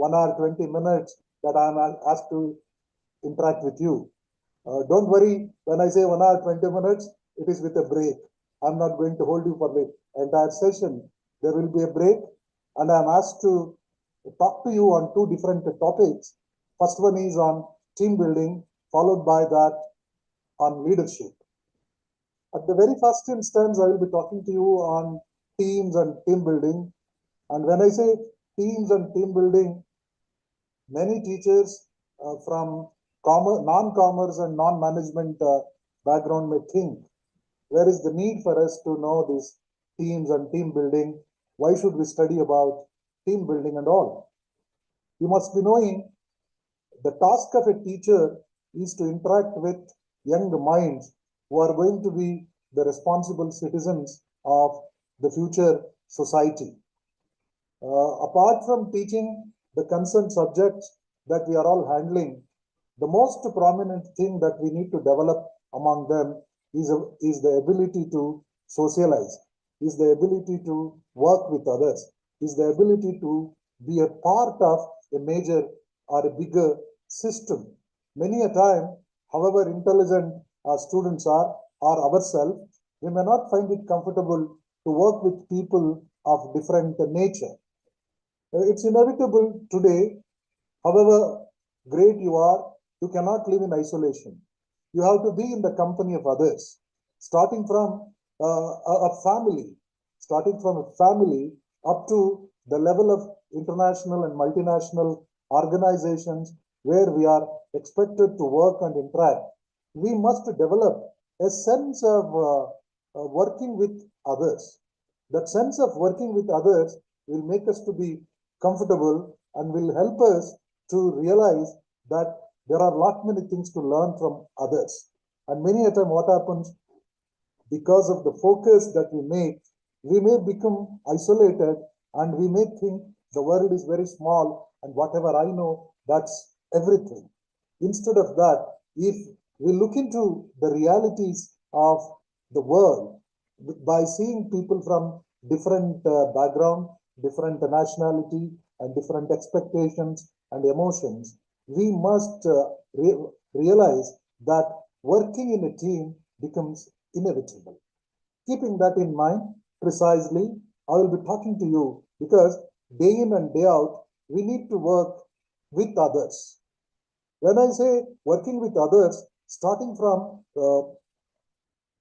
1 hour 20 minutes that I am asked to interact with you. Don't worry, when I say 1 hour 20 minutes, it is with a break. I'm not going to hold you for the entire session. There will be a break, and I'm asked to talk to you on two different topics. First one is on team building, followed by that on leadership. At the very first instance, I will be talking to you on teams and team building. And when I say teams and team building, many teachers from non-commerce and non-management background may think, where is the need for us to know these teams and team building? Why should we study about team building and all? You must be knowing the task of a teacher is to interact with young minds who are going to be the responsible citizens of the future society. Apart from teaching the concerned subjects that we are all handling, the most prominent thing that we need to develop among them is the ability to socialize, is the ability to work with others, is the ability to be a part of a major or a bigger system. Many a time, however intelligent our students are or ourselves, we may not find it comfortable to work with people of different nature. It's inevitable today, however great you are, you cannot live in isolation. You have to be in the company of others, starting from a family up to the level of international and multinational organizations where we are expected to work and interact. We must develop a sense of working with others. That sense of working with others will make us to be comfortable and will help us to realize that there are lot many things to learn from others. And many a time what happens, because of the focus that we make, we may become isolated and we may think the world is very small and whatever I know, that's everything. Instead of that, if we look into the realities of the world by seeing people from different background, different nationality and different expectations and emotions, we must realize that working in a team becomes inevitable. Keeping that in mind, precisely, I will be talking to you because day in and day out, we need to work with others. When I say working with others, starting from the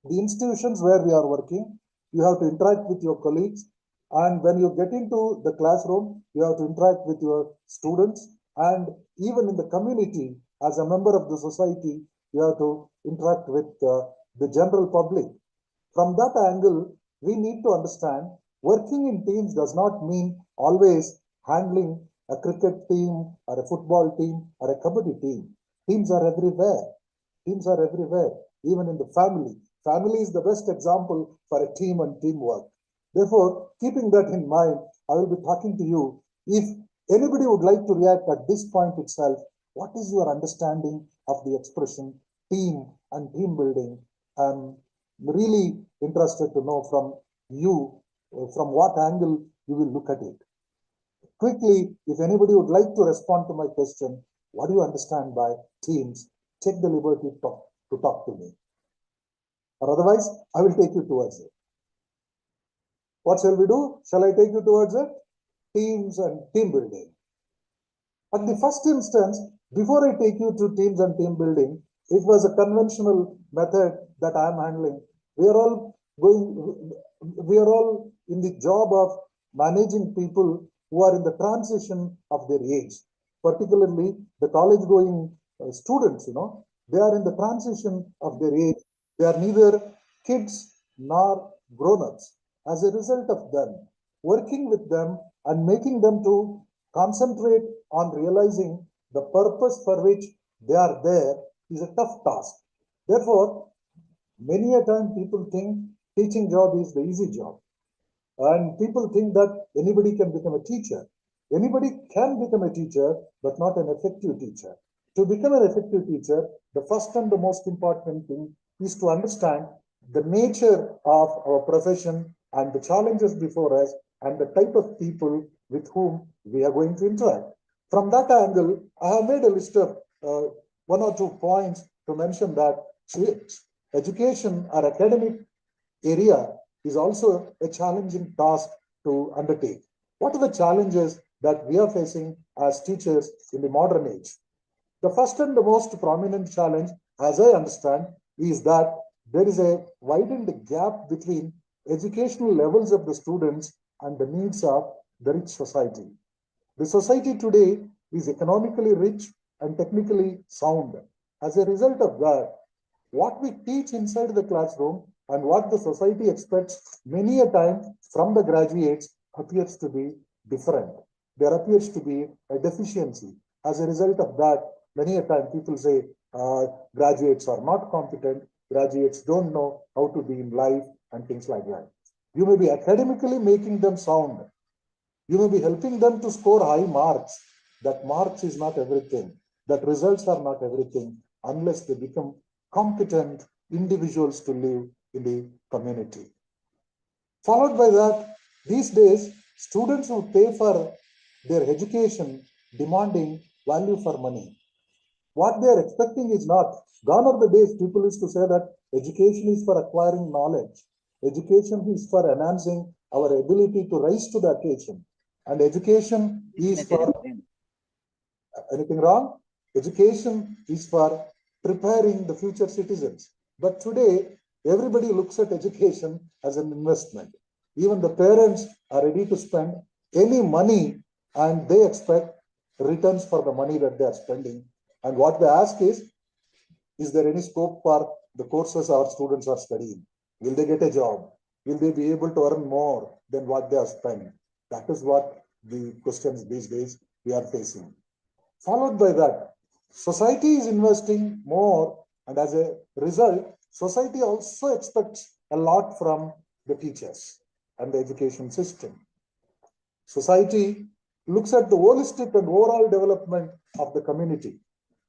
institutions where we are working, you have to interact with your colleagues. And when you get into the classroom, you have to interact with your students. And even in the community, as a member of the society, you have to interact with the general public. From that angle, we need to understand working in teams does not mean always handling a cricket team or a football team or a kabaddi team. Teams are everywhere. Teams are everywhere, even in the family. Family is the best example for a team and teamwork. Therefore, keeping that in mind, I will be talking to you. If anybody would like to react at this point itself, what is your understanding of the expression team and team building? I'm really interested to know from you, from what angle you will look at it. Quickly, if anybody would like to respond to my question, what do you understand by teams? Take the liberty to talk to me. Or otherwise, I will take you towards it. What shall we do? Shall I take you towards it? Teams and team building. At the first instance, before I take you to teams and team building, it was a conventional method that I am handling. We are all in the job of managing people who are in the transition of their age, particularly the college going students, they are in the transition of their age. They are neither kids nor grown-ups. As a result of them, working with them and making them to concentrate on realizing the purpose for which they are there is a tough task. Therefore, many a time people think teaching job is the easy job. And people think that anybody can become a teacher. Anybody can become a teacher, but not an effective teacher. To become an effective teacher, the first and the most important thing is to understand the nature of our profession and the challenges before us and the type of people with whom we are going to interact. From that angle, I have made a list of one or two points to mention that education or academic area is also a challenging task to undertake. What are the challenges that we are facing as teachers in the modern age? The first and the most prominent challenge, as I understand, is that there is a widened gap between educational levels of the students and the needs of the rich society. The society today is economically rich and technically sound. As a result of that, what we teach inside the classroom and what the society expects many a time from the graduates appears to be different. There appears to be a deficiency. As a result of that, many a time people say graduates are not competent, graduates don't know how to be in life and things like that. You may be academically making them sound. You may be helping them to score high marks. That marks is not everything. That results are not everything unless they become competent individuals to live in the community. Followed by that, these days, students who pay for their education demanding value for money. What they are expecting is not. Gone are the days people used to say that education is for acquiring knowledge. Education is for enhancing our ability to rise to the occasion. And education is for anything wrong? Education is for preparing the future citizens. But today, everybody looks at education as an investment. Even the parents are ready to spend any money and they expect returns for the money that they are spending. And what they ask is there any scope for the courses our students are studying? Will they get a job? Will they be able to earn more than what they are spending? That is what the questions these days we are facing. Followed by that, society is investing more, and as a result, society also expects a lot from the teachers and the education system. Society looks at the holistic and overall development of the community.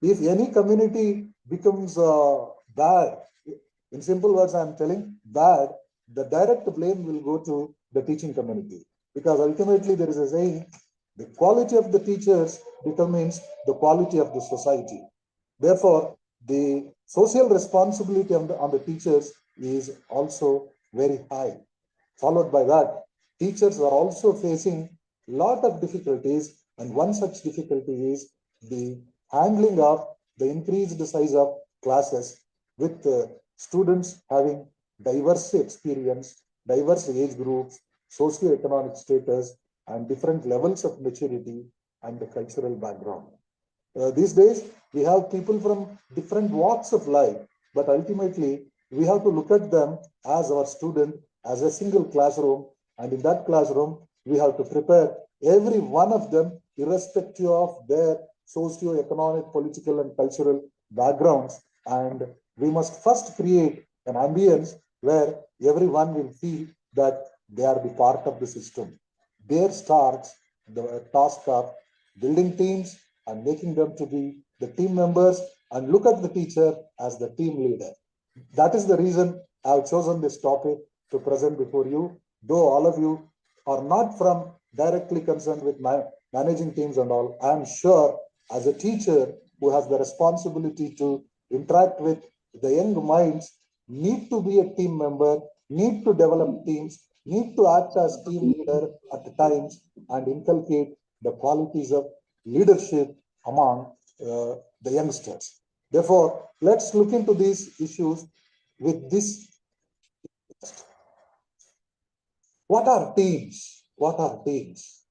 If any community becomes bad, in simple words, I'm telling bad, the direct blame will go to the teaching community. Because ultimately there is a saying, the quality of the teachers determines the quality of the society. Therefore, the social responsibility on the teachers is also very high. Followed by that, teachers are also facing a lot of difficulties, and one such difficulty is the handling of the increased size of classes with students having diverse experience, diverse age groups, socio-economic status, and different levels of maturity and the cultural background. These days, we have people from different walks of life, but ultimately, we have to look at them as our student, as a single classroom, and in that classroom, we have to prepare every one of them, irrespective of their socio-economic, political, and cultural backgrounds. And we must first create an ambience where everyone will feel that they are the part of the system. There starts the task of building teams and making them to be the team members and look at the teacher as the team leader. That is the reason I have chosen this topic to present before you. Though all of you are not from directly concerned with managing teams and all, I am sure as a teacher who has the responsibility to interact with the young minds, need to be a team member, need to develop teams, need to act as team leader at times and inculcate the qualities of leadership among the youngsters. Therefore, let's look into these issues with this. What are teams? What are teams?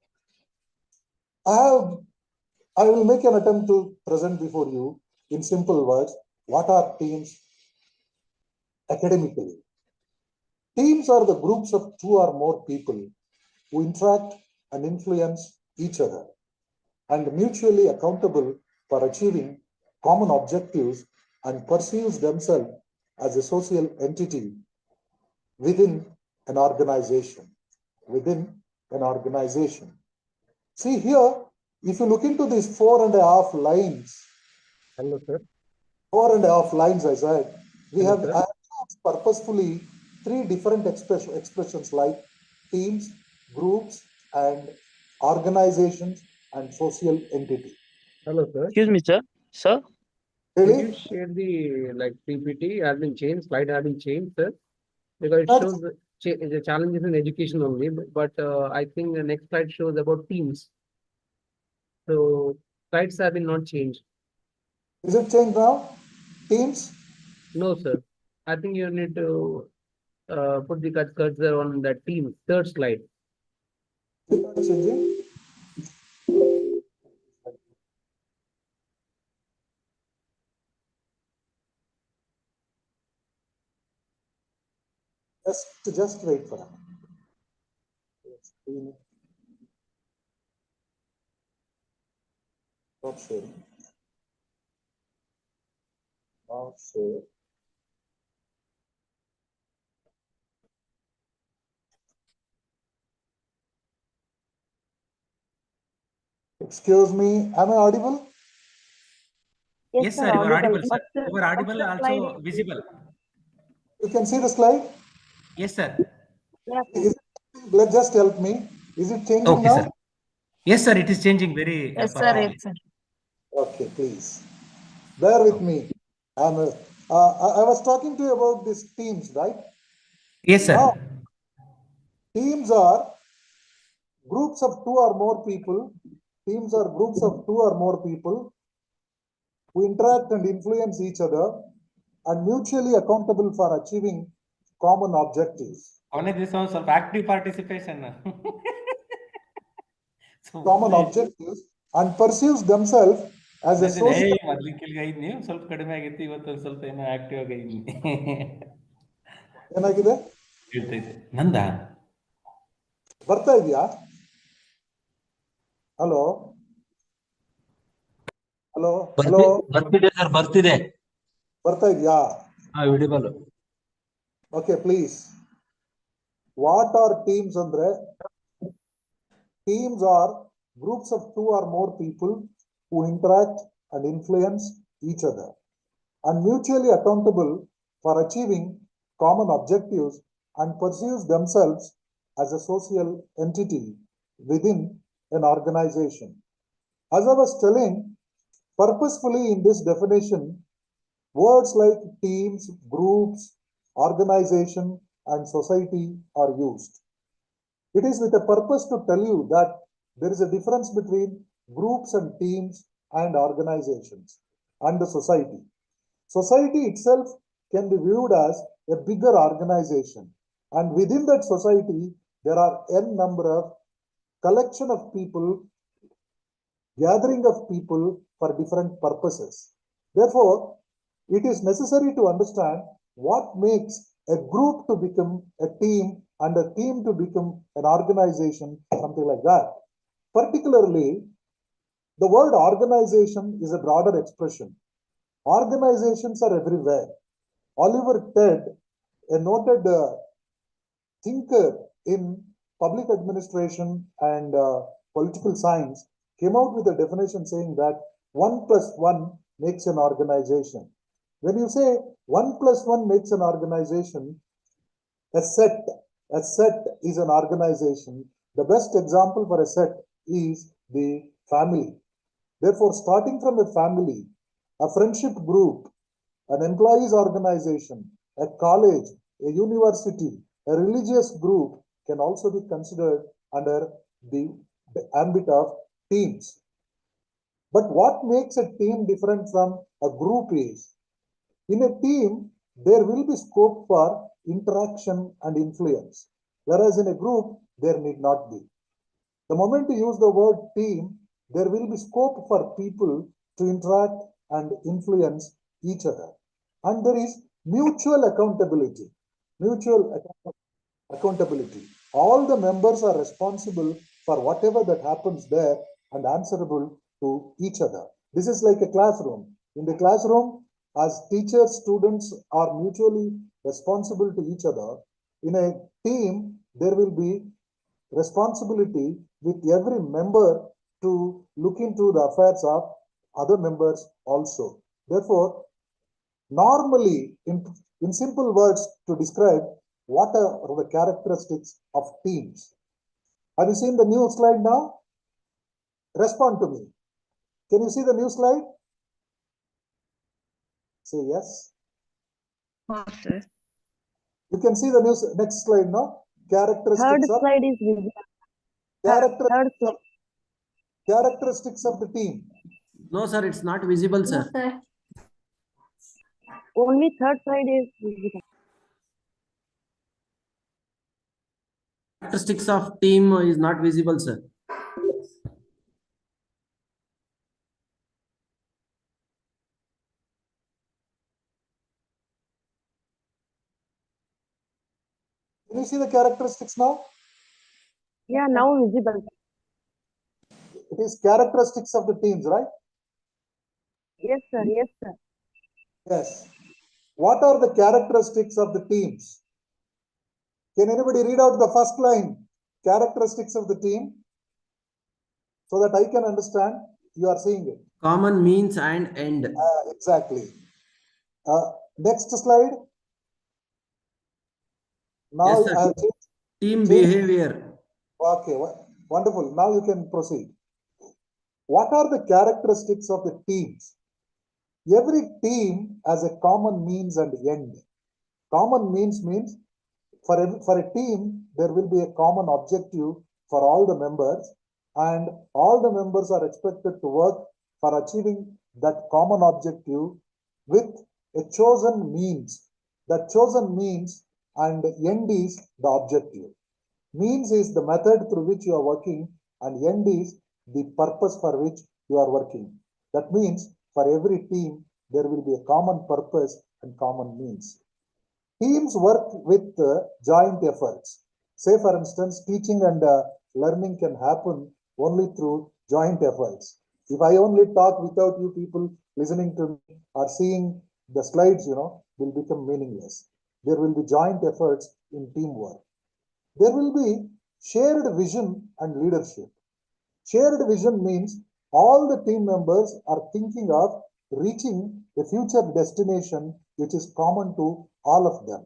I will make an attempt to present before you in simple words. What are teams academically? Teams are the groups of two or more people who interact and influence each other and mutually accountable for achieving common objectives and perceives themselves as a social entity within an organization. Within an organization. See here, if you look into these 4.5 lines, Hello, sir. 4.5 lines, I said, we Hello, have sir. purposefully three different expressions like teams, groups, and organizations and social entity. Hello, sir. Excuse me, sir. Sir, Did Really? you share the PPT has been changed, slide has been changed, sir? Because it That's- shows the challenges in education only, but I think the next slide shows about teams. So slides have been not changed. Is it changed now? Teams? No, sir. I think you need to put the cursor on that team, third slide. Is it not changing? Just wait for a minute. Stop sharing. Now share. Excuse me, am I audible? Yes, sir, you are audible, sir. What's You are audible, the also slide? visible. You can see the slide? Yes, sir. Yes, Is it, just help me. Is it changing Okay, now? sir. Yes, sir. It is changing very yes, sir, perfectly. yes, sir. Okay, please. Bear with me. I was talking to you about these teams, right? Yes, sir. Now, teams are groups of two or more people. Teams are groups of two or more people who interact and influence each other and mutually accountable for achieving common objectives. Only this one, sir. Active participation. Common objectives and pursues themselves as a social. ಸ್ವಲ್ಪ ಕಡಿಮೆ ಆಗೈತಿ ಇವತ್ತು ಒಂದು ಸ್ವಲ್ಪ ಏನೋ active ಆಗೈತಿ ಏನಾಗಿದೆ ಹೇಳ್ತೈತೆ ನಂದ ಬರ್ತಾ ಇದೆಯಾ ಹಲೋ ಹಲೋ ಹಲೋ ಬರ್ತಿದೆ ಸರ್ ಬರ್ತಿದೆ ಬರ್ತಾ ಇದೆಯಾ ವಿಡಿಬಲ್ okay please what are teams ಅಂದ್ರೆ teams are groups of two or more people who interact and influence each other and mutually accountable for achieving common objectives and pursues themselves as a social entity within an organization. As I was telling, purposefully in this definition, words like teams, groups, organization, and society are used. It is with a purpose to tell you that there is a difference between groups and teams and organizations and the society. Society itself can be viewed as a bigger organization, and within that society, there are n number of collection of people, gathering of people for different purposes. Therefore, it is necessary to understand what makes a group to become a team and a team to become an organization, something like that. Particularly, the word organization is a broader expression. Organizations are everywhere. Oliver Ted, a noted thinker in public administration and political science, came out with a definition saying that 1 plus 1 makes an organization. When you say 1 plus 1 makes an organization, a set is an organization. The best example for a set is the family. Therefore, starting from a family, a friendship group, an employees organization, a college, a university, a religious group can also be considered under the ambit of teams. But what makes a team different from a group is, in a team, there will be scope for interaction and influence, whereas in a group, there need not be. The moment you use the word team, there will be scope for people to interact and influence each other. And there is mutual accountability. All the members are responsible for whatever that happens there and answerable to each other. This is like a classroom. In the classroom, as teachers, students are mutually responsible to each other. In a team, there will be responsibility with every member to look into the affairs of other members also. Therefore, normally, in simple words to describe what are the characteristics of teams. Have you seen the new slide now? Respond to me. Can you see the new slide? Say yes. No, sir. You can see the new next slide now. Third Characteristics of slide is visible. character, Third slide. characteristics of the team. No, sir, it's not visible, sir. Only third slide is visible. Characteristics of team is not visible, sir. Can you see the characteristics now? Yeah, now visible. It is characteristics of the teams, right? Yes, sir. Yes, sir. Yes. What are the characteristics of the teams? Can anybody read out the first line? Characteristics of the team, so that I can understand you are seeing it. Common means and end. Exactly. Next slide. Now Yes, sir. I have changed. Team behavior. Okay, wonderful. Now you can proceed. What are the characteristics of the teams? Every team has a common means and end. Common means for a team, there will be a common objective for all the members, and all the members are expected to work for achieving that common objective with a chosen means. That chosen means and end is the objective. Means is the method through which you are working, and end is the purpose for which you are working. That means for every team, there will be a common purpose and common means. Teams work with joint efforts. Say, for instance, teaching and learning can happen only through joint efforts. If I only talk without you people listening to me or seeing the slides, will become meaningless. There will be joint efforts in teamwork. There will be shared vision and leadership. Shared vision means all the team members are thinking of reaching a future destination which is common to all of them.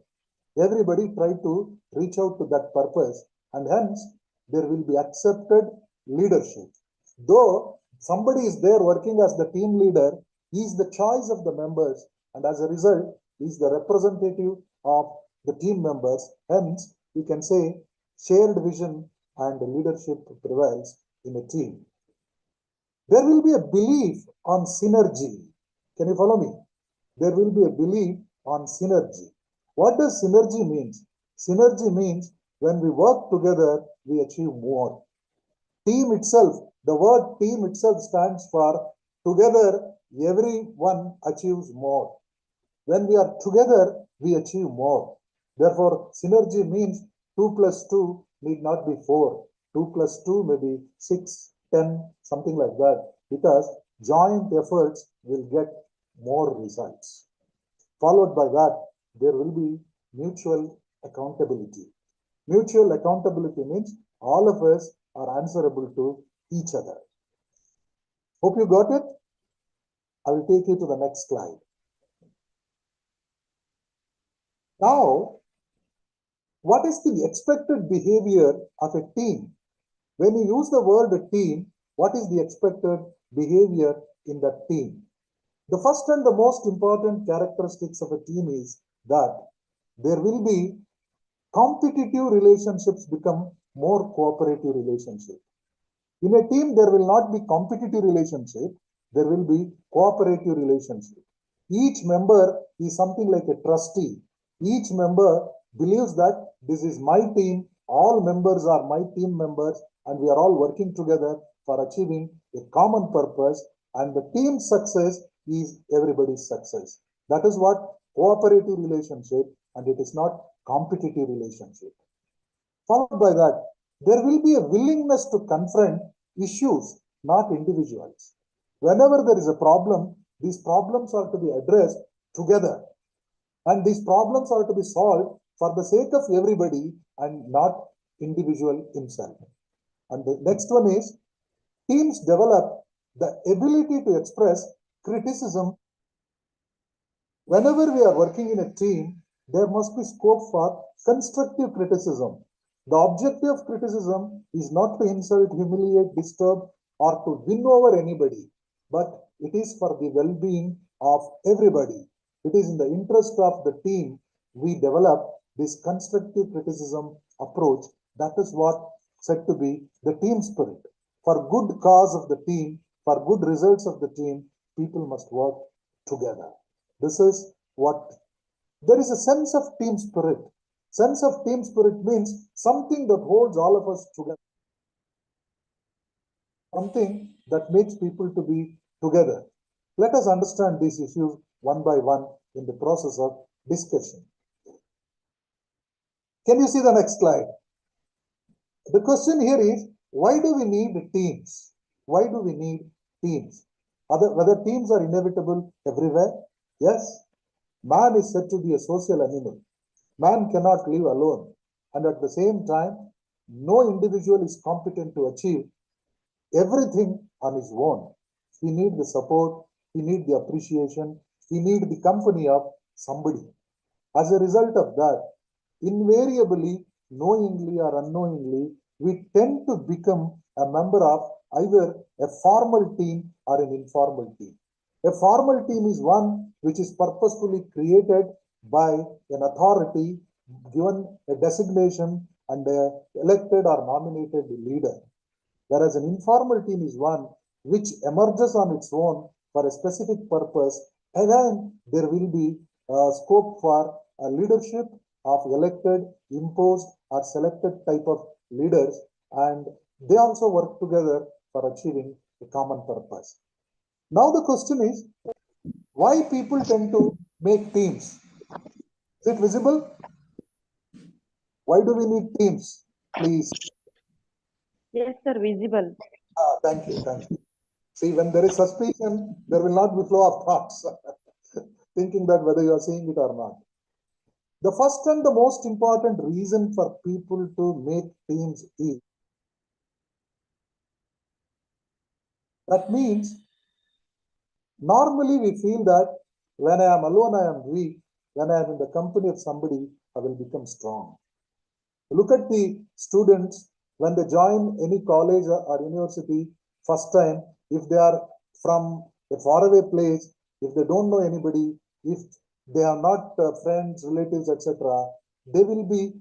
Everybody try to reach out to that purpose, and hence there will be accepted leadership. Though somebody is there working as the team leader, he is the choice of the members, and as a result, he is the representative of the team members. Hence, you can say shared vision and leadership prevails in a team. There will be a belief on synergy. Can you follow me? There will be a belief on synergy. What does synergy mean? Synergy means when we work together, we achieve more. Team itself, the word team itself stands for together, everyone achieves more. When we are together, we achieve more. Therefore, synergy means 2 plus 2 need not be 4. 2 plus 2 may be 6, 10, something like that, because joint efforts will get more results. Followed by that, there will be mutual accountability. Mutual accountability means all of us are answerable to each other. Hope you got it. I will take you to the next slide. Now, what is the expected behavior of a team? When you use the word team, what is the expected behavior in that team? The first and the most important characteristics of a team is that there will be competitive relationships become more cooperative relationships. In a team, there will not be competitive relationship, there will be cooperative relationship. Each member is something like a trustee. Each member believes that this is my team, all members are my team members, and we are all working together for achieving a common purpose, and the team's success is everybody's success. That is what cooperative relationship, and it is not competitive relationship. Followed by that, there will be a willingness to confront issues, not individuals. Whenever there is a problem, these problems are to be addressed together. And these problems are to be solved for the sake of everybody and not individual himself. And the next one is, teams develop the ability to express criticism. Whenever we are working in a team, there must be scope for constructive criticism. The objective of criticism is not to insult, humiliate, disturb, or to win over anybody, but it is for the well-being of everybody. It is in the interest of the team we develop this constructive criticism approach. That is what said to be the team spirit. For good cause of the team, for good results of the team, people must work together. This is what there is a sense of team spirit. Sense of team spirit means something that holds all of us together. Something that makes people to be together. Let us understand these issues one by one in the process of discussion. Can you see the next slide? The question here is, why do we need teams? Why do we need teams? Whether teams are inevitable everywhere? Yes. Man is said to be a social animal. Man cannot live alone. And at the same time, no individual is competent to achieve everything on his own. He needs the support, he needs the appreciation, he needs the company of somebody. As a result of that, invariably, knowingly or unknowingly, we tend to become a member of either a formal team or an informal team. A formal team is one which is purposefully created by an authority, given a designation and a elected or nominated leader. Whereas an informal team is one which emerges on its own for a specific purpose. Again, there will be scope for a leadership of elected, imposed, or selected type of leaders, and they also work together for achieving a common purpose. Now the question is, why people tend to make teams? Is it visible? Why do we need teams? Please. Yes, sir, visible. Thank you, thank you. See, when there is suspicion, there will not be flow of thoughts, thinking that whether you are seeing it or not. The first and the most important reason for people to make teams is, that means normally we feel that when I am alone, I am weak. When I am in the company of somebody, I will become strong. Look at the students when they join any college or university first time, if they are from a faraway place, if they don't know anybody, if they are not friends, relatives, etc., they will be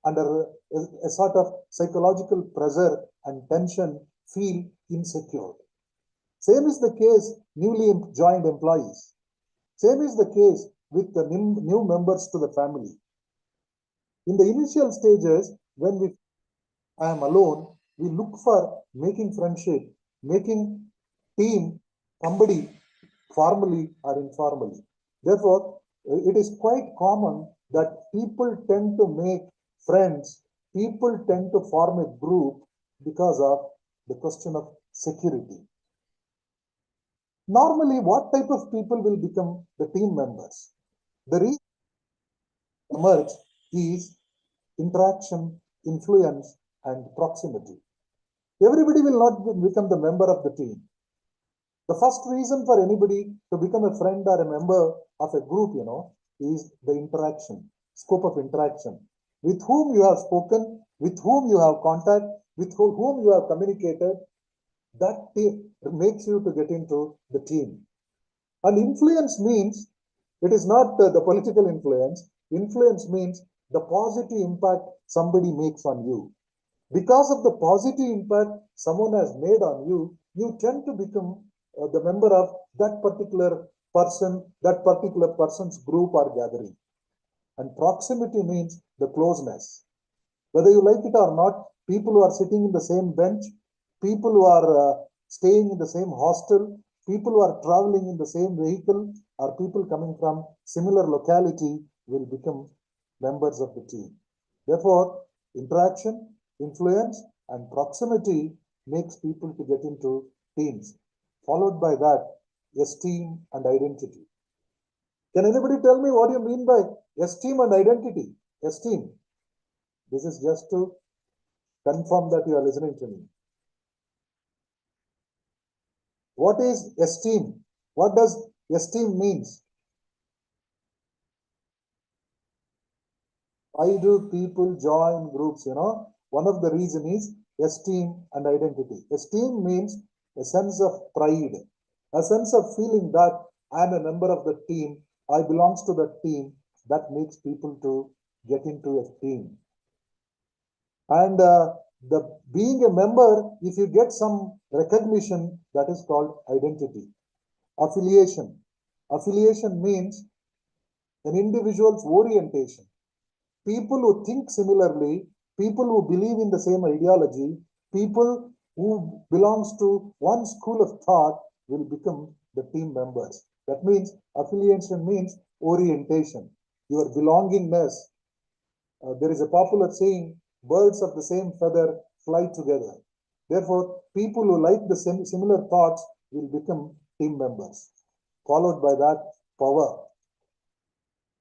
under a sort of psychological pressure and tension, feel insecure. Same is the case newly joined employees. Same is the case with the new members to the family. In the initial stages, when I am alone, we look for making friendship, making team, somebody formally or informally. Therefore, it is quite common that people tend to make friends, people tend to form a group because of the question of security. Normally, what type of people will become the team members? The reason emerge is interaction, influence, and proximity. Everybody will not become the member of the team. The first reason for anybody to become a friend or a member of a group, is the interaction, scope of interaction. With whom you have spoken, with whom you have contact, with whom you have communicated, that makes you to get into the team. And influence means, it is not the political influence. Influence means the positive impact somebody makes on you. Because of the positive impact someone has made on you, you tend to become the member of that particular person, that particular person's group or gathering. And proximity means the closeness. Whether you like it or not, people who are sitting in the same bench, people who are staying in the same hostel, people who are traveling in the same vehicle, or people coming from similar locality will become members of the team. Therefore, interaction, influence, and proximity makes people to get into teams. Followed by that, esteem and identity. Can anybody tell me what you mean by esteem and identity? Esteem. This is just to confirm that you are listening to me. What is esteem? What does esteem means? Why do people join groups? One of the reasons is esteem and identity. Esteem means a sense of pride, a sense of feeling that I am a member of the team, I belongs to the team, that makes people to get into a team. And the being a member, if you get some recognition, that is called identity. Affiliation. Affiliation means an individual's orientation. People who think similarly, people who believe in the same ideology, people who belongs to one school of thought will become the team members. That means affiliation means orientation, your belongingness. There is a popular saying, birds of the same feather fly together. Therefore, people who like the similar thoughts will become team members. Followed by that, power.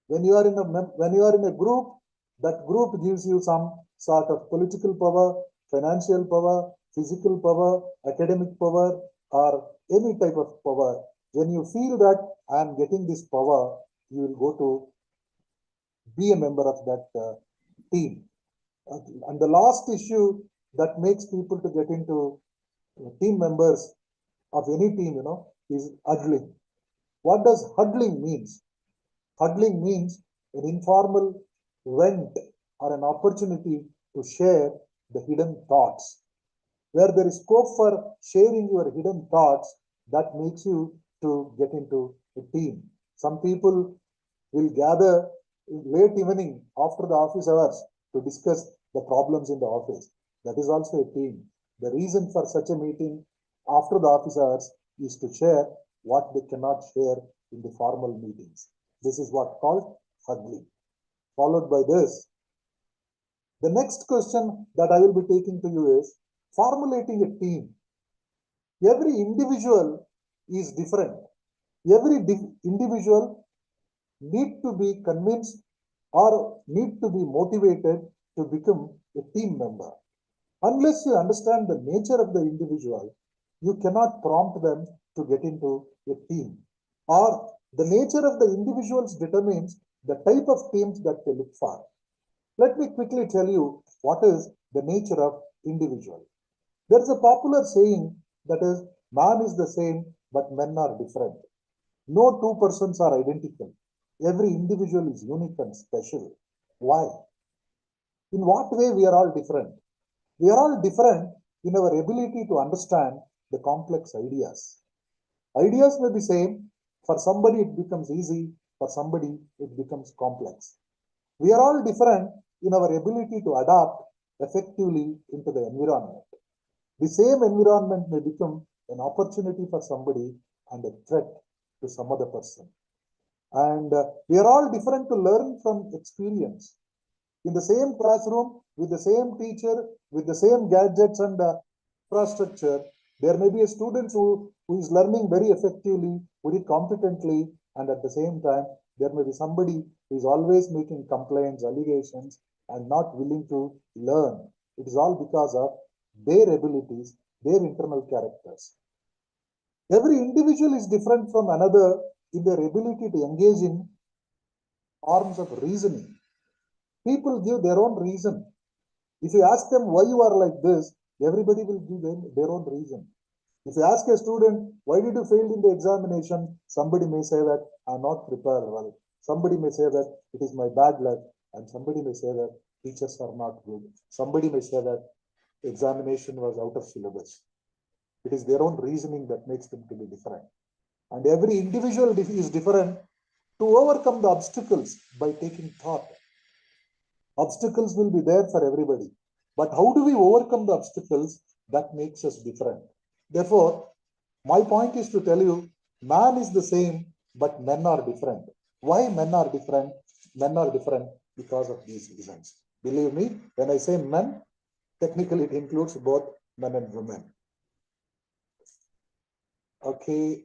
When you are in a group, that group gives you some sort of political power, financial power, physical power, academic power, or any type of power. When you feel that I am getting this power, you will go to be a member of that team. And the last issue that makes people to get into team members of any team, is huddling. What does huddling means? Huddling means an informal vent or an opportunity to share the hidden thoughts. Where there is scope for sharing your hidden thoughts, that makes you to get into a team. Some people will gather in late evening after the office hours to discuss the problems in the office. That is also a team. The reason for such a meeting after the office hours is to share what they cannot share in the formal meetings. This is what called huddling. Followed by this, the next question that I will be taking to you is formulating a team. Every individual is different. Every individual need to be convinced or need to be motivated to become a team member. Unless you understand the nature of the individual, you cannot prompt them to get into a team. Or the nature of the individuals determines the type of teams that they look for. Let me quickly tell you what is the nature of individual. There is a popular saying that is, man is the same, but men are different. No two persons are identical. Every individual is unique and special. Why? In what way we are all different? We are all different in our ability to understand the complex ideas. Ideas may be same. For somebody it becomes easy. For somebody it becomes complex. We are all different in our ability to adapt effectively into the environment. The same environment may become an opportunity for somebody and a threat to some other person. And we are all different to learn from experience. In the same classroom, with the same teacher, with the same gadgets and infrastructure, there may be a student who is learning very effectively, very competently, and at the same time, there may be somebody who is always making complaints, allegations, and not willing to learn. It is all because of their abilities, their internal characters. Every individual is different from another in their ability to engage in forms of reasoning. People give their own reason. If you ask them why you are like this, everybody will give them their own reason. If you ask a student, why did you fail in the examination? Somebody may say that I'm not prepared well. Somebody may say that it is my bad luck. And somebody may say that teachers are not good. Somebody may say that examination was out of syllabus. It is their own reasoning that makes them to be different. And every individual is different to overcome the obstacles by taking thought. Obstacles will be there for everybody. But how do we overcome the obstacles? That makes us different. Therefore, my point is to tell you, man is the same, but men are different. Why men are different? Men are different because of these reasons. Believe me, when I say men, technically it includes both men and women. Okay.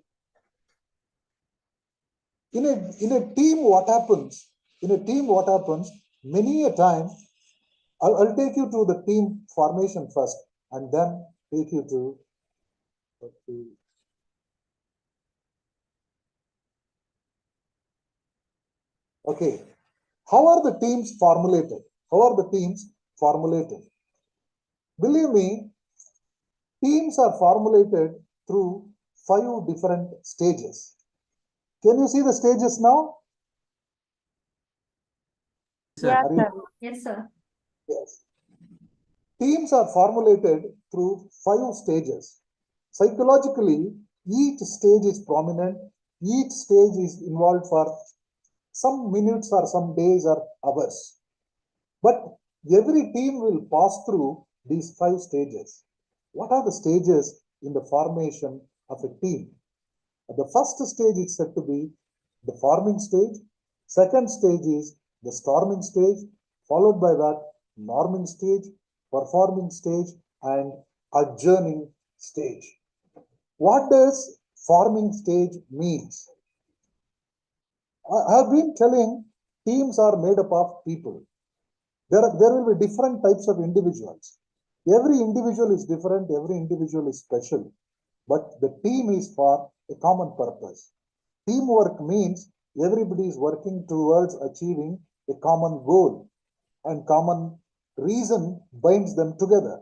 In a team, what happens? In a team, what happens? Many a time, I'll take you to the team formation first, and then take you to. Okay. How are the teams formulated? How are the teams formulated? Believe me, teams are formulated through 5 different stages. Can you see the stages now? Sir. Yeah, Are you- sir. Yes, sir. Yes. Teams are formulated through 5 stages. Psychologically, each stage is prominent, each stage is involved for some minutes or some days or hours. But every team will pass through these 5 stages. What are the stages in the formation of a team? The first stage is said to be the forming stage. Second stage is the storming stage, followed by that norming stage, performing stage, and adjourning stage. What does forming stage means? I have been telling teams are made up of people. There will be different types of individuals. Every individual is different, every individual is special, but the team is for a common purpose. Teamwork means everybody is working towards achieving a common goal, and common reason binds them together.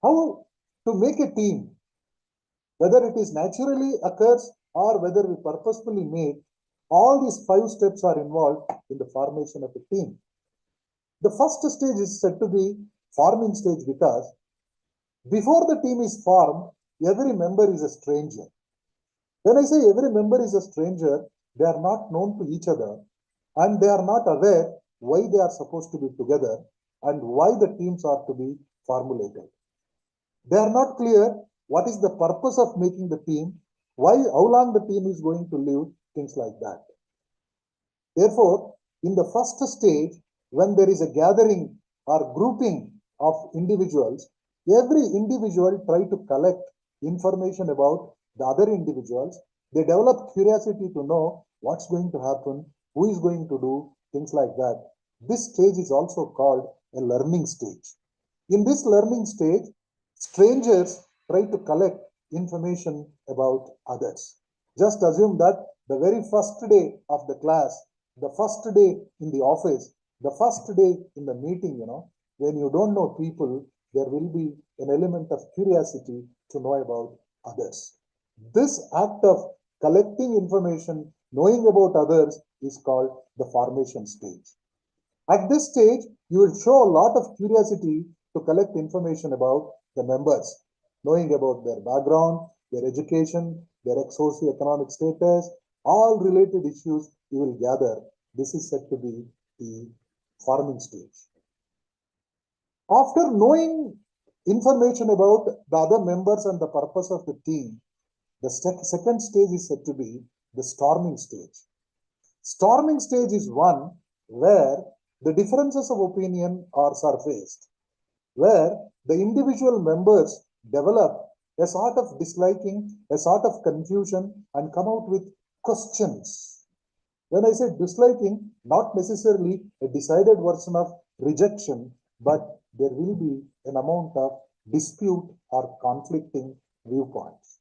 How to make a team, whether it is naturally occurs or whether we purposefully make, all these 5 steps are involved in the formation of a team. The first stage is said to be forming stage because before the team is formed, every member is a stranger. When I say every member is a stranger, they are not known to each other and they are not aware why they are supposed to be together and why the teams are to be formulated. They are not clear what is the purpose of making the team, how long the team is going to live, things like that. Therefore, in the first stage, when there is a gathering or grouping of individuals, every individual try to collect information about the other individuals. They develop curiosity to know what's going to happen, who is going to do, things like that. This stage is also called a learning stage. In this learning stage, strangers try to collect information about others. Just assume that the very first day of the class, the first day in the office, the first day in the meeting, when you don't know people, there will be an element of curiosity to know about others. This act of collecting information, knowing about others is called the formation stage. At this stage, you will show a lot of curiosity to collect information about the members, knowing about their background, their education, their socio-economic status, all related issues you will gather. This is said to be the forming stage. After knowing information about the other members and the purpose of the team, the second stage is said to be the storming stage. Storming stage is one where the differences of opinion are surfaced, where the individual members develop a sort of disliking, a sort of confusion, and come out with questions. When I say disliking, not necessarily a decided version of rejection, but there will be an amount of dispute or conflicting viewpoints.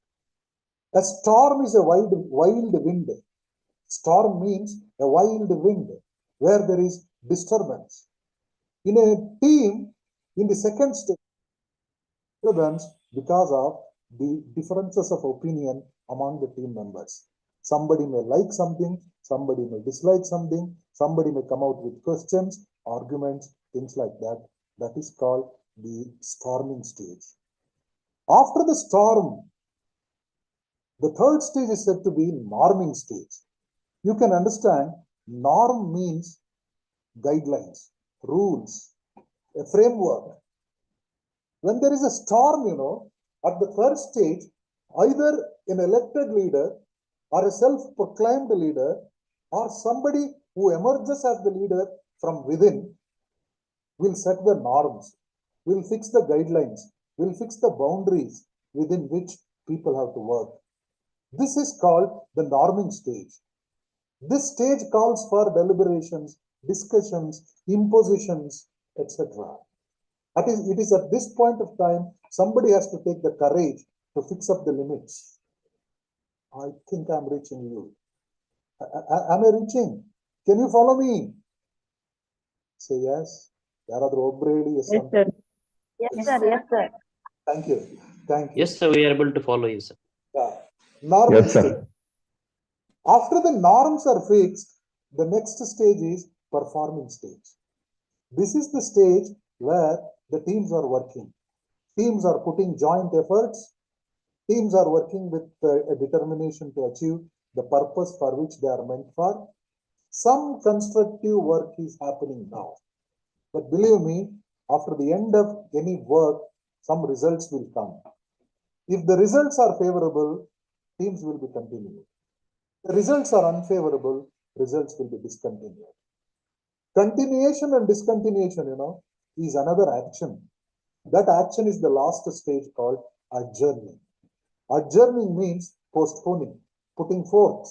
A storm is a wild wind. Storm means a wild wind where there is disturbance. In a team, in the second stage, disturbance because of the differences of opinion among the team members. Somebody may like something, somebody may dislike something, somebody may come out with questions, arguments, things like that. That is called the storming stage. After the storm, the third stage is said to be norming stage. You can understand norm means guidelines, rules, a framework. When there is a storm, at the third stage, either an elected leader or a self-proclaimed leader or somebody who emerges as the leader from within will set the norms, will fix the guidelines, will fix the boundaries within which people have to work. This is called the norming stage. This stage calls for deliberations, discussions, impositions, etc. It is at this point of time, somebody has to take the courage to fix up the limits. I think I'm reaching you. Am I reaching? Can you follow me? Say yes. Yes, sir. Yes, sir. Yes, sir. Thank you. Thank you. Yes, sir, we are able to follow you, sir. Yeah. Normal Yes, sir. stage. After the norms are fixed, the next stage is performing stage. This is the stage where the teams are working. Teams are putting joint efforts. Teams are working with a determination to achieve the purpose for which they are meant for. Some constructive work is happening now. But believe me, after the end of any work, some results will come. If the results are favorable, teams will be continued. The results are unfavorable, results will be discontinued. Continuation and discontinuation, is another action. That action is the last stage called adjourning. Adjourning means postponing, putting forth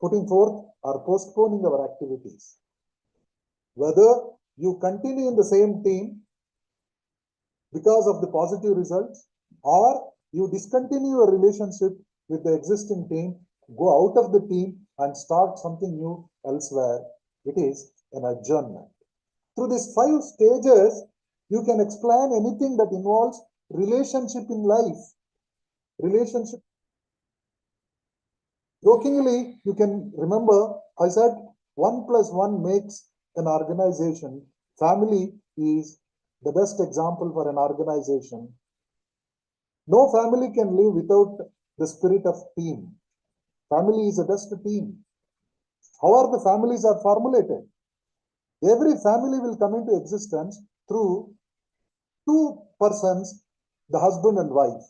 or postponing our activities. Whether you continue in the same team because of the positive results, or you discontinue your relationship with the existing team, go out of the team and start something new elsewhere, it is an adjournment. Through these 5 stages, you can explain anything that involves relationship in life. Relationship. Jokingly, you can remember, I said 1 + 1 makes an organization. Family is the best example for an organization. No family can live without the spirit of team. Family is the best team. However, the families are formulated. Every family will come into existence through 2 persons, the husband and wife.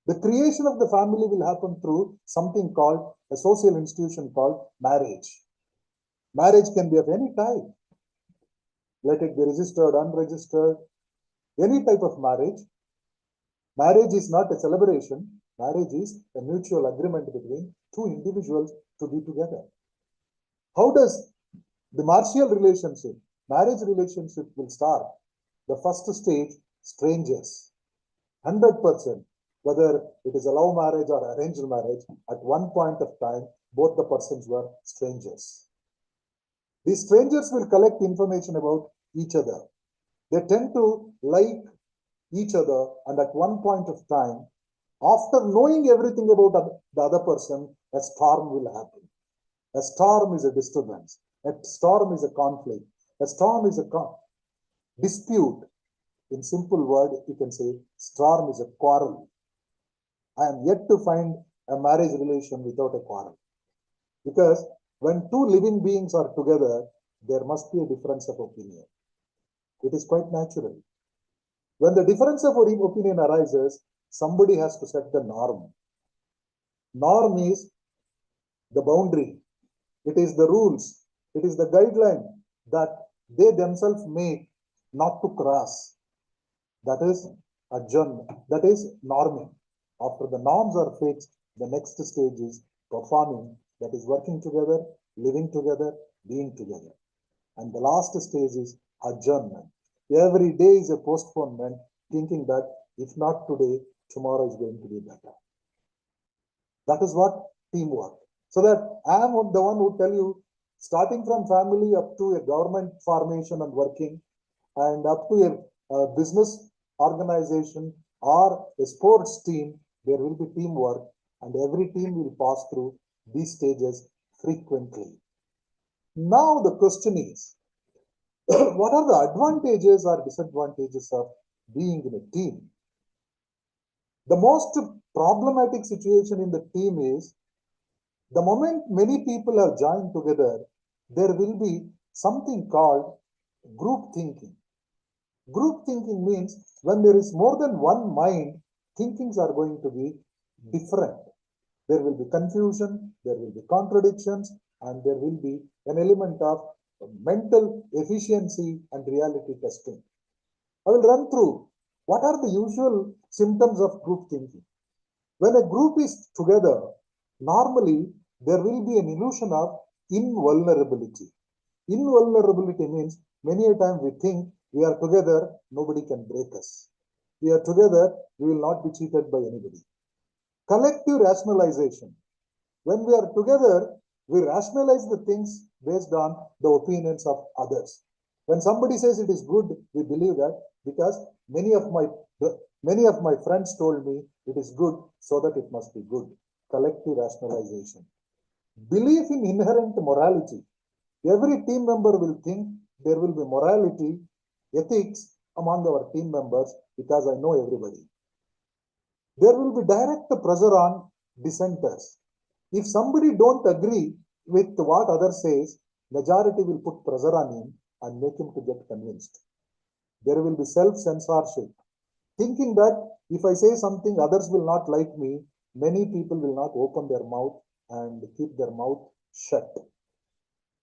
The creation of the family will happen through something called a social institution called marriage. Marriage can be of any type. Let it be registered, unregistered, any type of marriage. Marriage is not a celebration. Marriage is a mutual agreement between 2 individuals to be together. How does the martial relationship, marriage relationship will start? The first stage, strangers. 100%. Whether it is a love marriage or arranged marriage, at one point of time, both the persons were strangers. These strangers will collect information about each other. They tend to like each other, and at one point of time, after knowing everything about the other person, a storm will happen. A storm is a disturbance. A storm is a conflict. A storm is a dispute. In simple word, you can say storm is a quarrel. I am yet to find a marriage relation without a quarrel. Because when 2 living beings are together, there must be a difference of opinion. It is quite natural. When the difference of opinion arises, somebody has to set the norm. Norm is the boundary. It is the rules. It is the guideline that they themselves make not to cross. That is adjournment. That is norming. After the norms are fixed, the next stage is performing. That is working together, living together, being together. And the last stage is adjournment. Every day is a postponement, thinking that if not today, tomorrow is going to be better. That is what teamwork. So that I am the one who tell you, starting from family up to a government formation and working, and up to a business organization or a sports team, there will be teamwork, and every team will pass through these stages frequently. Now the question is, what are the advantages or disadvantages of being in a team? The most problematic situation in the team is, the moment many people have joined together, there will be something called group thinking. Group thinking means when there is more than one mind, thinkings are going to be different. There will be confusion, there will be contradictions, and there will be an element of mental efficiency and reality testing. I will run through what are the usual symptoms of group thinking. When a group is together, normally there will be an illusion of invulnerability. Invulnerability means many a time we think we are together, nobody can break us. We are together, we will not be cheated by anybody. Collective rationalization. When we are together, we rationalize the things based on the opinions of others. When somebody says it is good, we believe that because many of my Many of my friends told me it is good, so that it must be good. Collective rationalization. Belief in inherent morality. Every team member will think there will be morality, ethics among our team members because I know everybody. There will be direct pressure on dissenters. If somebody don't agree with what others says, majority will put pressure on him and make him to get convinced. There will be self-censorship. Thinking that if I say something, others will not like me, many people will not open their mouth and keep their mouth shut.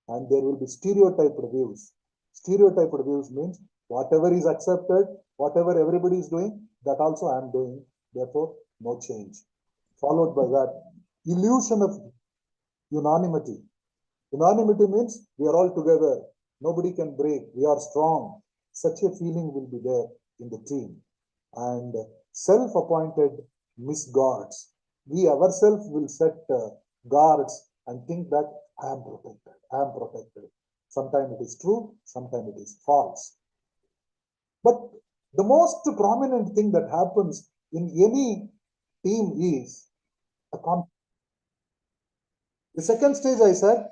And there will be stereotyped views. Stereotyped views means whatever is accepted, whatever everybody is doing, that also I am doing. Therefore, no change. Followed by that, illusion of unanimity. Unanimity means we are all together. Nobody can break. We are strong. Such a feeling will be there in the team. And self-appointed misguards. We ourselves will set guards and think that I am protected. I am protected. Sometimes it is true, sometimes it is false. But the most prominent thing that happens in any team is a conflict. The second stage, I said,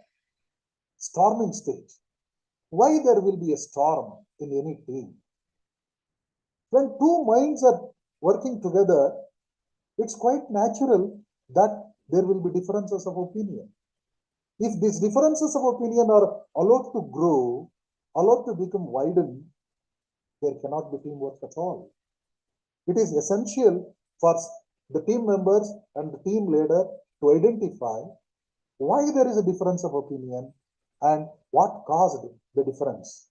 storming stage. Why there will be a storm in any team? When two minds are working together, it's quite natural that there will be differences of opinion. If these differences of opinion are allowed to grow, allowed to become widened, there cannot be teamwork at all. It is essential for the team members and the team leader to identify why there is a difference of opinion and what caused the difference.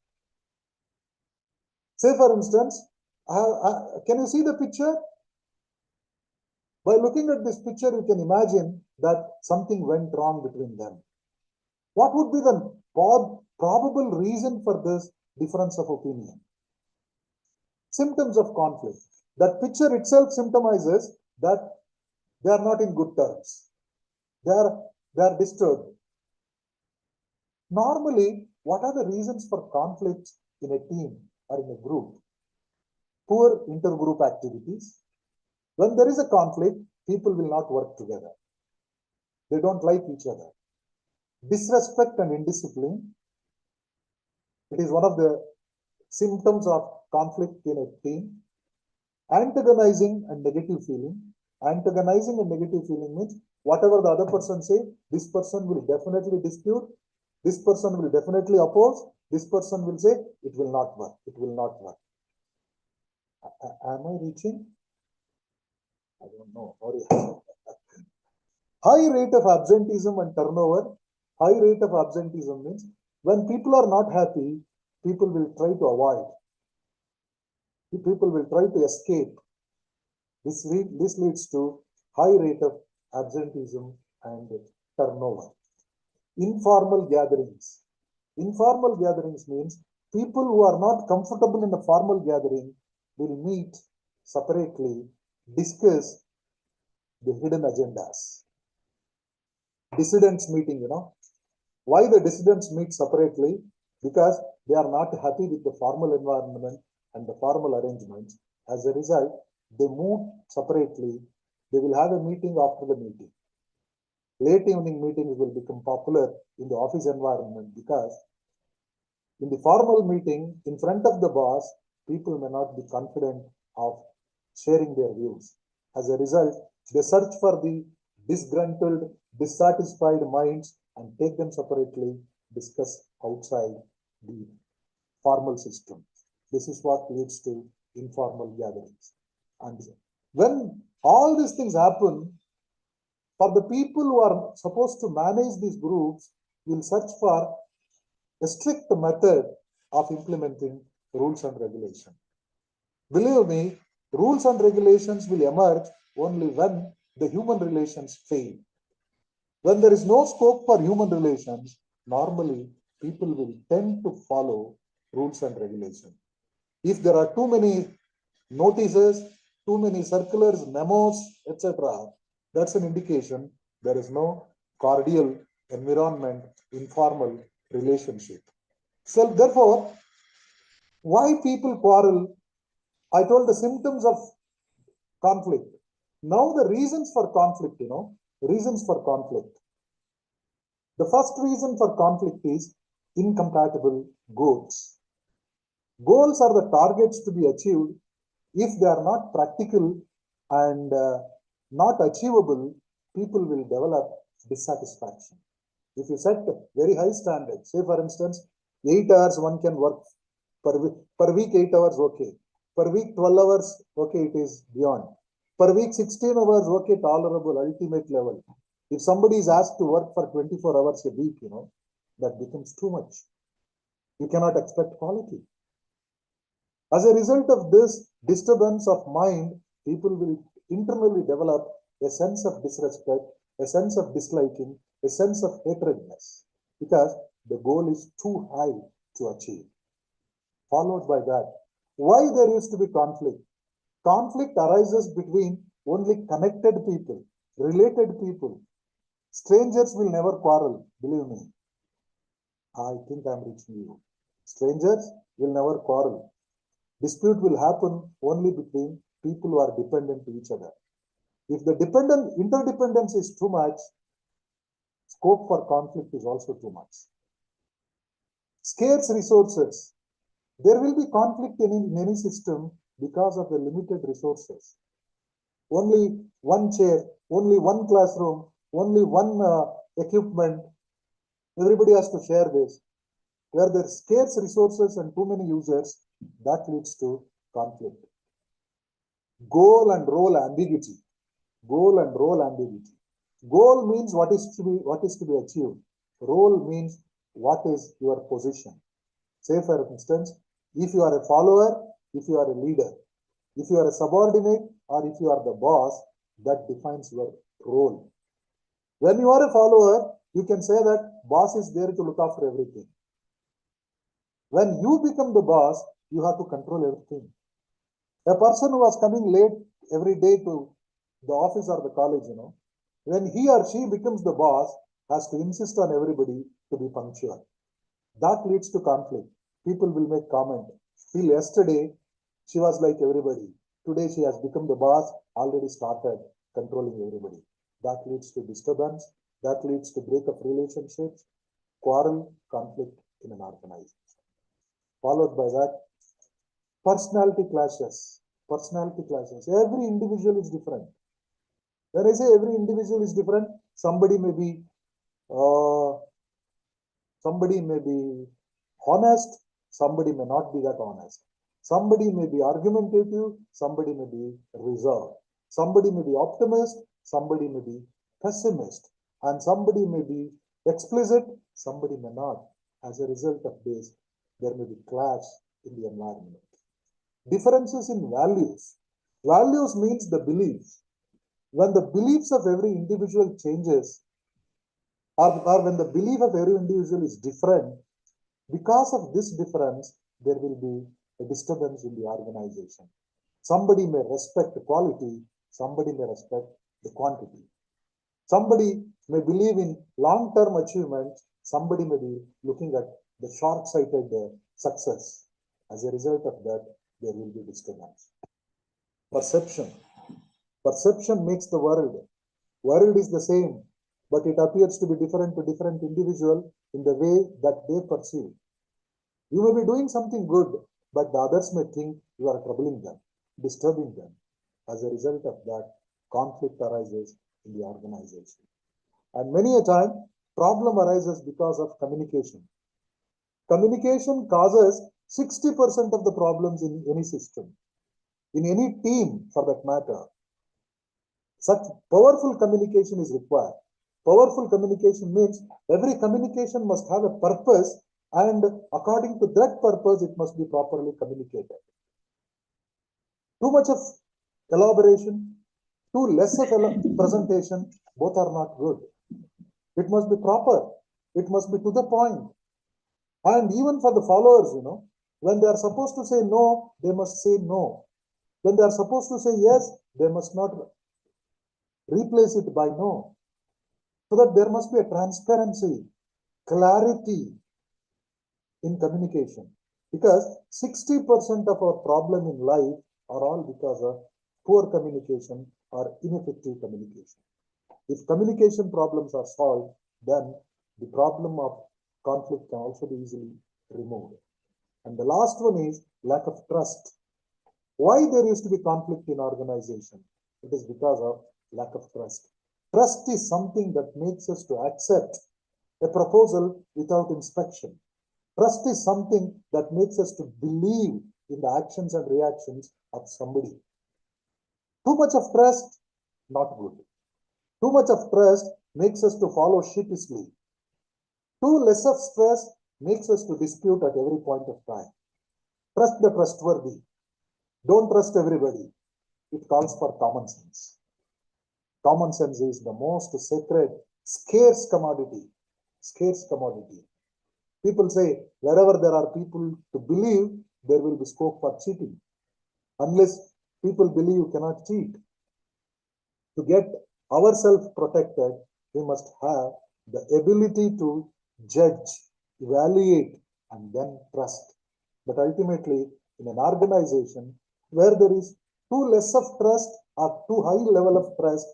Say, for instance, can you see the picture? By looking at this picture, you can imagine that something went wrong between them. What would be the probable reason for this difference of opinion? Symptoms of conflict. That picture itself symptomizes that they are not in good terms. They are disturbed. Normally, what are the reasons for conflicts in a team or in a group? Poor intergroup activities. When there is a conflict, people will not work together. They don't like each other. Disrespect and indiscipline. It is one of the symptoms of conflict in a team. Antagonizing and negative feeling. Antagonizing and negative feeling means whatever the other person say, this person will definitely dispute, this person will definitely oppose, this person will say, it will not work, it will not work. Am I reaching? I don't know. High rate of absenteeism and turnover. High rate of absenteeism means when people are not happy, people will try to avoid. People will try to escape. This leads to high rate of absenteeism and turnover. Informal gatherings. Informal gatherings means people who are not comfortable in a formal gathering will meet separately, discuss the hidden agendas. Dissidents meeting, Why the dissidents meet separately? Because they are not happy with the formal environment and the formal arrangements. As a result, they move separately. They will have a meeting after the meeting. Late evening meetings will become popular in the office environment because in the formal meeting, in front of the boss, people may not be confident of sharing their views. As a result, they search for the disgruntled, dissatisfied minds and take them separately, discuss outside the formal system. This is what leads to informal gatherings. And when all these things happen, for the people who are supposed to manage these groups, will search for a strict method of implementing rules and regulations. Believe me, rules and regulations will emerge only when the human relations fail. When there is no scope for human relations, normally people will tend to follow rules and regulations. If there are too many notices, too many circulars, memos, etc., that's an indication there is no cordial environment, informal relationship. So therefore, why people quarrel? I told the symptoms of conflict. Now the reasons for conflict, reasons for conflict. The first reason for conflict is incompatible goals. Goals are the targets to be achieved. If they are not practical and not achievable, people will develop dissatisfaction. If you set very high standards, say for instance, 8 hours one can work per week 8 hours, okay. Per week 12 hours, okay, it is beyond. Per week 16 hours, okay, tolerable, ultimate level. If somebody is asked to work for 24 hours a week, that becomes too much. You cannot expect quality. As a result of this disturbance of mind, people will internally develop a sense of disrespect, a sense of disliking, a sense of hatredness, because the goal is too high to achieve. Followed by that, why there used to be conflict? Conflict arises between only connected people, related people. Strangers will never quarrel, believe me. I think I'm reaching you. Strangers will never quarrel. Dispute will happen only between people who are dependent to each other. If the interdependence is too much, scope for conflict is also too much. Scarce resources. There will be conflict in any system because of the limited resources. Only one chair, only one classroom, only one equipment. Everybody has to share this. Where there are scarce resources and too many users, that leads to conflict. Goal and role ambiguity. Goal and role ambiguity. Goal means what is to be achieved. Role means what is your position. Say for instance, if you are a follower, if you are a leader, if you are a subordinate, or if you are the boss, that defines your role. When you are a follower, you can say that boss is there to look after everything. When you become the boss, you have to control everything. A person who was coming late every day to the office or the college, when he or she becomes the boss, has to insist on everybody to be punctual. That leads to conflict. People will make comment. Till yesterday, she was like everybody. Today she has become the boss, already started controlling everybody. That leads to disturbance. That leads to break of relationships, quarrel, conflict in an organization. Followed by that, personality clashes. Personality clashes. Every individual is different. When I say every individual is different, somebody may be honest, somebody may not be that honest. Somebody may be argumentative, somebody may be reserved. Somebody may be optimist, somebody may be pessimist. And somebody may be explicit, somebody may not. As a result of this, there may be clash in the environment. Differences in values. Values means the beliefs. When the beliefs of every individual changes, or when the belief of every individual is different, because of this difference, there will be a disturbance in the organization. Somebody may respect the quality, somebody may respect the quantity. Somebody may believe in long-term achievement, somebody may be looking at the short-sighted success. As a result of that, there will be disturbance. Perception. Perception makes the world. World is the same, but it appears to be different to different individual in the way that they perceive. You may be doing something good, but the others may think you are troubling them, disturbing them. As a result of that, conflict arises in the organization. And many a time, problem arises because of communication. Communication causes 60% of the problems in any system, in any team for that matter. Such powerful communication is required. Powerful communication means every communication must have a purpose, and according to that purpose, it must be properly communicated. Too much of elaboration, too less of presentation, both are not good. It must be proper. It must be to the point. And even for the followers, when they are supposed to say no, they must say no. When they are supposed to say yes, they must not replace it by no. So that there must be a transparency, clarity in communication. Because 60% of our problem in life are all because of poor communication or ineffective communication. If communication problems are solved, then the problem of conflict can also be easily removed. And the last one is lack of trust. Why there used to be conflict in organization? It is because of lack of trust. Trust is something that makes us to accept a proposal without inspection. Trust is something that makes us to believe in the actions and reactions of somebody. Too much of trust, not good. Too much of trust makes us to follow sheepishly. Too less of trust makes us to dispute at every point of time. Trust the trustworthy. Don't trust everybody. It calls for common sense. Common sense is the most sacred, scarce commodity. Scarce commodity. People say wherever there are people to believe, there will be scope for cheating. Unless people believe you cannot cheat. To get ourselves protected, we must have the ability to judge, evaluate, and then trust. But ultimately, in an organization where there is too less of trust or too high level of trust,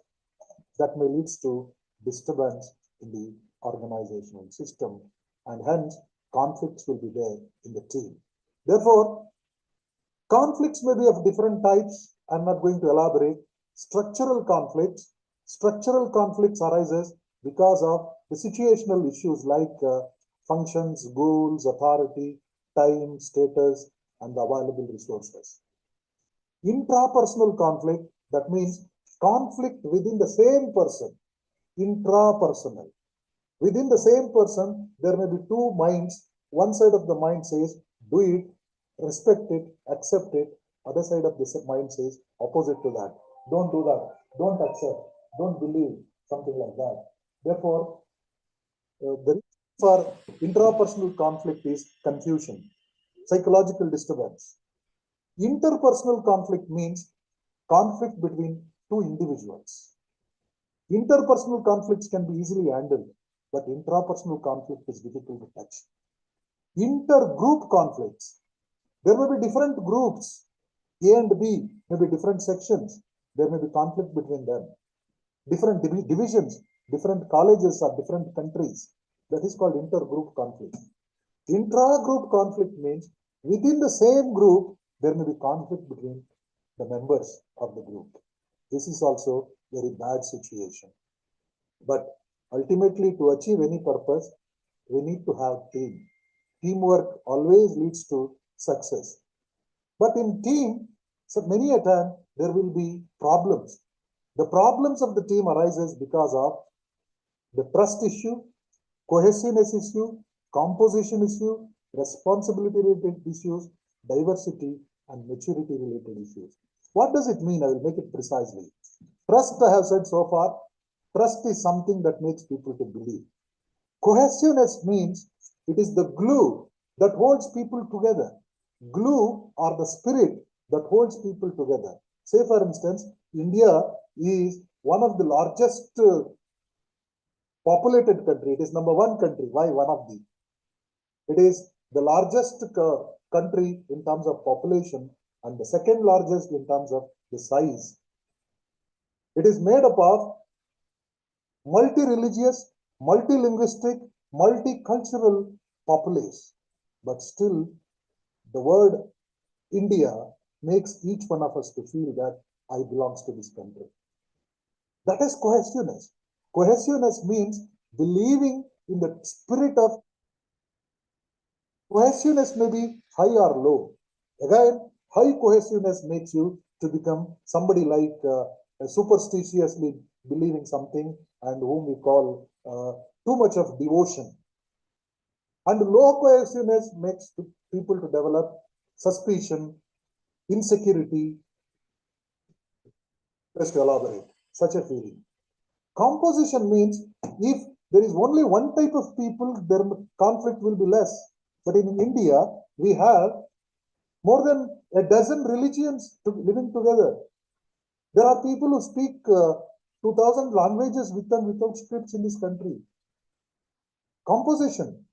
that may lead to disturbance in the organizational system, and hence conflicts will be there in the team. Therefore, conflicts may be of different types. I'm not going to elaborate. Structural conflicts arises because of the situational issues like functions, goals, authority, time, status, and the available resources. Intrapersonal conflict, that means conflict within the same person, intrapersonal. Within the same person, there may be two minds. One side of the mind says, do it, respect it, accept it. Other side of the mind says, opposite to that. Don't do that. Don't accept. Don't believe. Something like that. Therefore, the reason for intrapersonal conflict is confusion, psychological disturbance. Interpersonal conflict means conflict between two individuals. Interpersonal conflicts can be easily handled, but intrapersonal conflict is difficult to touch. Intergroup conflicts. There may be different groups. A and B may be different sections. There may be conflict between them. Different divisions, different colleges or different countries. That is called intergroup conflict. Intra-group conflict means within the same group, there may be conflict between the members of the group. This is also a very bad situation. But ultimately, to achieve any purpose, we need to have team. Teamwork always leads to success. But in team, so many a time, there will be problems. The problems of the team arises because of the trust issue, cohesiveness issue, composition issue, responsibility related issues, diversity and maturity related issues. What does it mean? I will make it precisely. Trust, I have said so far, trust is something that makes people to believe. Cohesiveness means it is the glue that holds people together. Glue or the spirit that holds people together. Say for instance, India is one of the largest populated country. It is number one country. Why one of the? It is the largest country in terms of population and the second largest in terms of the size. It is made up of multi-religious, multi-linguistic, multicultural populace. But still, the word India makes each one of us to feel that I belongs to this country. That is cohesiveness. Cohesiveness means believing in the spirit of cohesiveness may be high or low. Again, high cohesiveness makes you to become somebody like superstitiously believing something and whom we call too much of devotion. And low cohesiveness makes people to develop suspicion, insecurity. Just to elaborate, such a feeling. Composition means if there is only one type of people, their conflict will be less. But in India, we have more than a dozen religions living together. There are people who speak 2,000 languages with and without scripts in this country. Composition.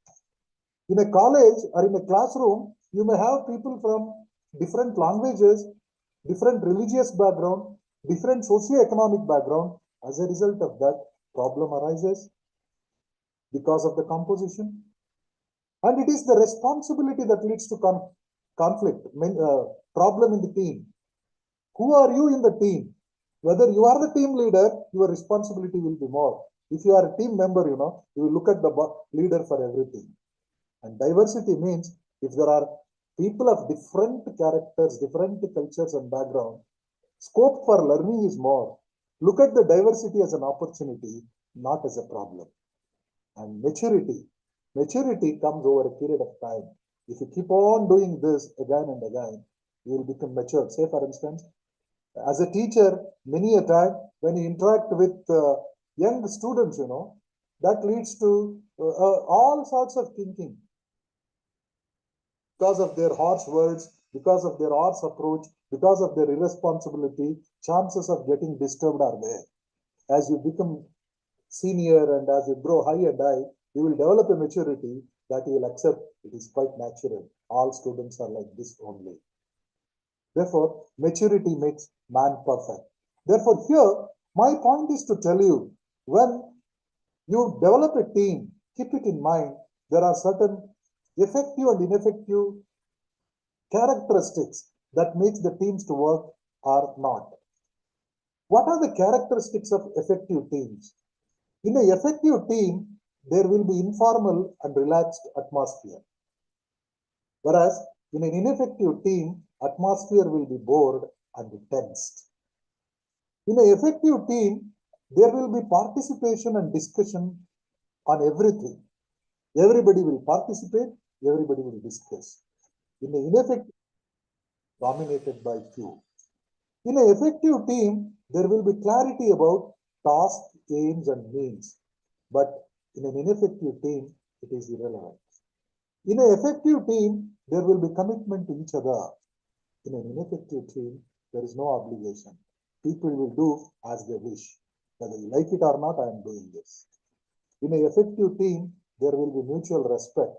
In a college or in a classroom, you may have people from different languages different religious background, different socio-economic background. As a result of that, problem arises because of the composition. And it is the responsibility that leads to conflict, problem in the team. Who are you in the team? Whether you are the team leader, your responsibility will be more. If you are a team member, you will look at the leader for everything. And diversity means if there are people of different characters, different cultures and background, scope for learning is more. Look at the diversity as an opportunity, not as a problem. And maturity comes over a period of time. If you keep on doing this again and again, you will become mature. Say, for instance, as a teacher, many a time when you interact with young students, that leads to all sorts of thinking. Because of their harsh words, because of their harsh approach, because of their irresponsibility, chances of getting disturbed are there. As you become senior and as you grow high and high, you will develop a maturity that you will accept it is quite natural. All students are like this only. Therefore, maturity makes man perfect. Therefore, here, my point is to tell you, when you develop a team, keep it in mind, there are certain effective and ineffective characteristics that makes the teams to work or not. What are the characteristics of effective teams? In an effective team, there will be informal and relaxed atmosphere. Whereas in an ineffective team, atmosphere will be bored and tensed. In an effective team, there will be participation and discussion on everything. Everybody will participate, everybody will discuss. In an ineffective, dominated by few. In an effective team, there will be clarity about task, aims, and means. But in an ineffective team, it is irrelevant. In an effective team, there will be commitment to each other. In an ineffective team, there is no obligation. People will do as they wish. Whether you like it or not, I am doing this. In an effective team, there will be mutual respect.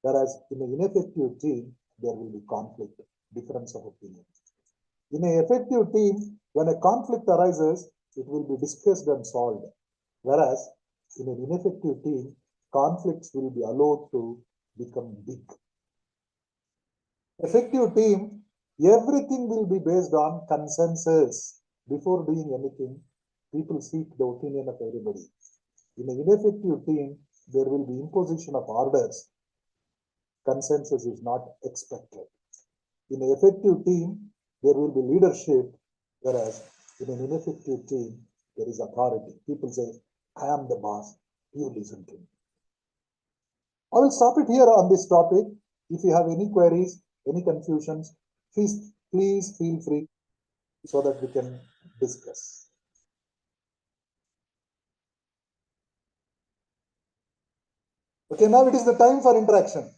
Whereas in an ineffective team, there will be conflict, difference of opinion. In an effective team, when a conflict arises, it will be discussed and solved. Whereas in an ineffective team, conflicts will be allowed to become big. Effective team, everything will be based on consensus. Before doing anything, people seek the opinion of everybody. In an ineffective team, there will be imposition of orders. Consensus is not expected. In an effective team, there will be leadership, whereas in an ineffective team, there is authority. People say, I am the boss, you listen to me. I will stop it here on this topic. If you have any queries, any confusions, please feel free so that we can discuss. Okay, now it is the time for interaction.